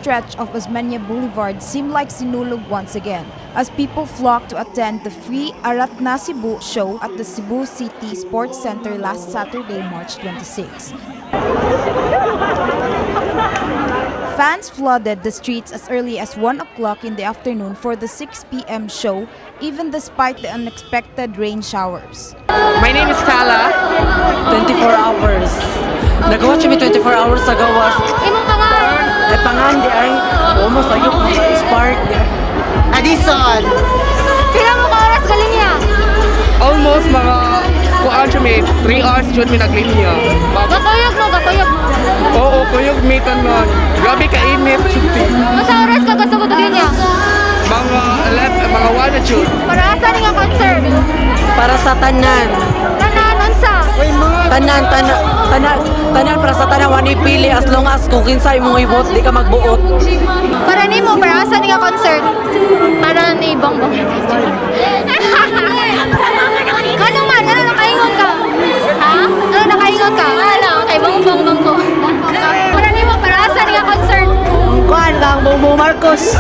stretch of Osmeña Boulevard seemed like sinulog once again as people flocked to attend the free ARAT Na CEBU show at the Cebu City Sports Center last Saturday, March 26. Fans flooded the streets as early as 1 o'clock in the afternoon for the 6 p.m. show, even despite the unexpected rain showers. My name is Kala. 24 hours. Nag-watch kami 24 hours sa gawas. Imong pangan. Ay pangan di ay almost ayok mga spark. Addison. Pila mo ka oras galing niya? Almost mga kuan siya may 3 hours jud mi naglinya. Gakuyog no, gakuyog mo. Oo, kuyog mi tanon. Grabe ka init chuti. Masa oras ka kasugod galing niya? Mga 1 na jud. Para asa ni nga concert? Para sa tanan. Tanan unsa? Tanan para sa tanan wani pili as long as kung kinsa imong ibot di ka magbuot. Para nimo para asa ni nga concert? Para ni Bongbong. Ano nakaingon ka? Ha? Ano nakaingon ka? Wala, kay Bongbong ko. Para nimo para asa ni nga concert? Kuan kang Bongbong Marcos.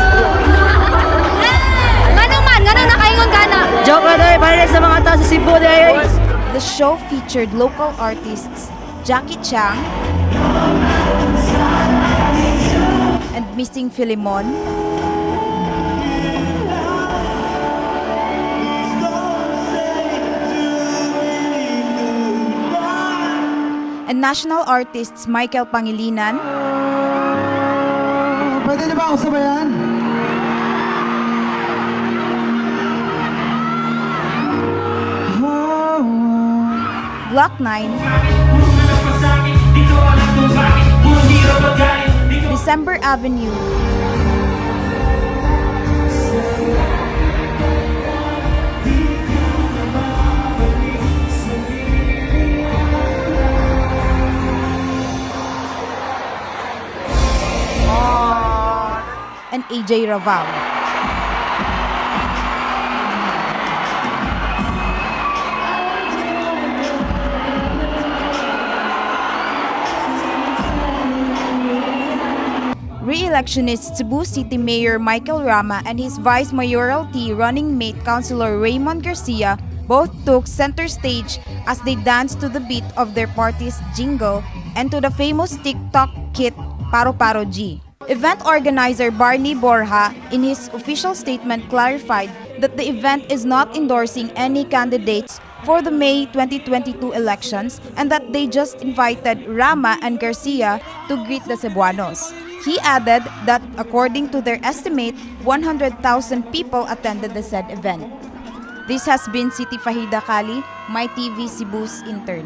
Ngano nakaingon ka na? Joke na doy para sa mga tao sa Cebu di ay. The show featured local artists Jackie Chang and Missing Philemon, and national artists Michael Pangilinan, Pwede na ba ako sabayan? Block 9, December Avenue, and AJ Raval. Re-electionist Cebu City Mayor Michael Rama and his vice mayoralty running mate Councilor Raymond Garcia both took center stage as they danced to the beat of their party's jingle and to the famous TikTok hit Paro Paro G. Event organizer Barney Borja, in his official statement, clarified that the event is not endorsing any candidates for the May 2022 elections and that they just invited Rama and Garcia to greet the Cebuanos. He added that according to their estimate, 100,000 people attended the said event. This has been Sittie Fahida Cali, My TV Cebu's intern.